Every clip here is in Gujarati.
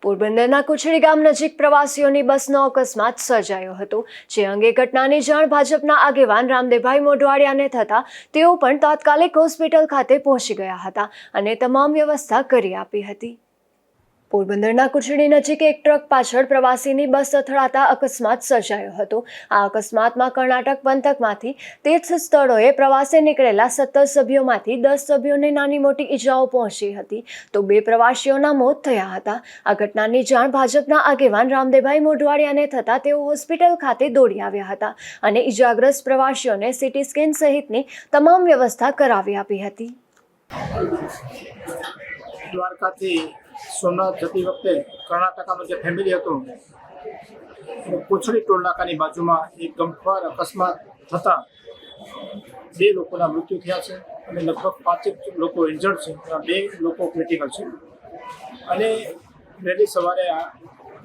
પોરબંદરના કુચડી ગામ નજીક પ્રવાસીઓની બસનો અકસ્માત સર્જાયો હતો, જે અંગે ઘટનાની જાણ ભાજપના આગેવાન રામદેવભાઈ મોઢવાડિયાને થતાં તેઓ પણ તાત્કાલિક હોસ્પિટલ ખાતે પહોંચી ગયા હતા અને તમામ વ્યવસ્થા કરી આપી હતી। પોરબંદરના કુચડી નજીક એક ટ્રક પાછળ પ્રવાસીની બસ અથડાતા અકસ્માત સર્જાયો હતો। આ અકસ્માતમાં કર્ણાટક પંથકમાંથી તીર્થ સ્થળોએ પ્રવાસે નીકળેલા 17 સભ્યોમાંથી 10 સભ્યોને નાની મોટી ઈજાઓ પહોંચી હતી, તો 2 પ્રવાસીઓના મોત થયા હતા। આ ઘટનાની જાણ ભાજપના આગેવાન રામદેવભાઈ મોઢવાડિયાને થતાં તેઓ હોસ્પિટલ ખાતે દોડી આવ્યા હતા અને ઈજાગ્રસ્ત પ્રવાસીઓને સીટી સ્કેન સહિતની તમામ વ્યવસ્થા કરાવી આપી હતી। દ્વારકાથી સોમનાથ જતી વખતે કર્ણાટકમાં જે ફેમિલી હતું, કુચડી ટોલ નાકાની બાજુમાં એક ગમખ્વાર અકસ્માત થતાં 2 લોકોના મૃત્યુ થયા છે અને લગભગ 5 લોકો ઇન્જર્ડ છે, 2 લોકો ક્રિટિકલ છે। અને વહેલી સવારે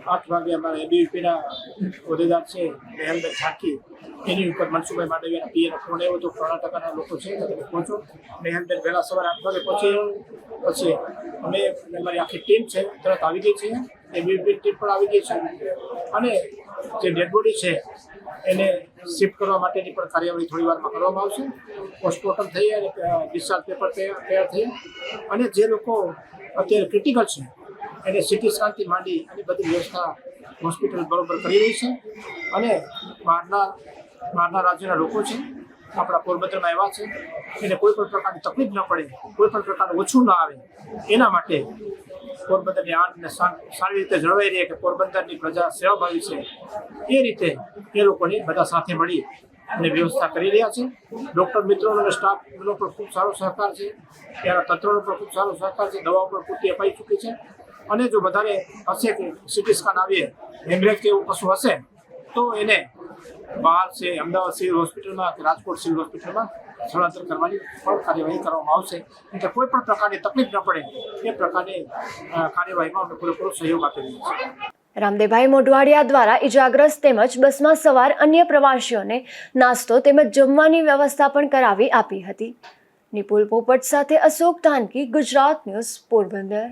8 વાગે અમારા એબીવીપીના હોદ્દેદાર છે મેહલબેન ઝાંકી, એની ઉપર મનસુખભાઈ માંડવિયાના પીએનો ફોન આવ્યો હતો, કર્ણાટકના લોકો છે તમે પહોંચો। મેહલબેન વહેલા સવારે 8 વાગે પહોંચી, પછી અમે અમારી આખી ટીમ છે તરત આવી ગઈ છે, એબીવીપી ટીમ પણ આવી ગઈ છે અને જે ડેડ બોડી છે એને શિફ્ટ કરવા માટેની પણ કાર્યવાહી થોડી વારમાં કરવામાં આવશે। પોસ્ટમોર્ટમ થઈ અને ડિસ્ચાર્જ પેપર તૈયાર થઈ અને જે લોકો અત્યારે ક્રિટિકલ છે એને સીટી સ્કેનથી માંડી અને બધી વ્યવસ્થા હોસ્પિટલ બરોબર કરી રહી છે। અને બહારના રાજ્યના લોકો છે આપણા પોરબંદરમાં એવા છે એને કોઈ પણ પ્રકારની તકલીફ ન પડે, કોઈ પણ પ્રકારનું ઓછું ના આવે, એના માટે પોરબંદરની આનને સારી રીતે જળવાઈ રહે કે પોરબંદરની પ્રજા સેવાભાવી છે, એ રીતે એ લોકોની બધા સાથે મળી અને વ્યવસ્થા કરી રહ્યા છે। ડૉક્ટર મિત્રોનો અને સ્ટાફનો પણ ખૂબ સારો સહકાર છે, ત્યાંના તંત્રનો પણ ખૂબ સારો સહકાર છે, દવાઓ પણ પૂરતી અપાઈ ચૂકી છે અને જો વધારે હશે કે સીટી સ્કેન આવીએ હેમરેજ કે એવું કશું હશે તો એને બહાર છે અમદાવાદ સિવિલ હોસ્પિટલમાં કે રાજકોટ સિવિલ હોસ્પિટલમાં સ્થળાંતર કરવાની પણ કાર્યવાહી કરવામાં આવશે, એટલે કોઈ પણ પ્રકારની તકલીફ ન પડે એ પ્રકારની કાર્યવાહીમાં અમે પૂરેપૂરો સહયોગ આપી રહ્યા છીએ। રામદેવભાઈ મોઢવાડિયા દ્વારા ઈજાગ્રસ્ત તેમજ બસમાં સવાર અન્ય પ્રવાસીઓને નાસ્તો તેમજ જમવાની વ્યવસ્થા પણ કરાવી આપી હતી। નિપુલ પોપટ સાથે અશોક ધાનકી, ગુજરાત ન્યૂઝ, પોરબંદર।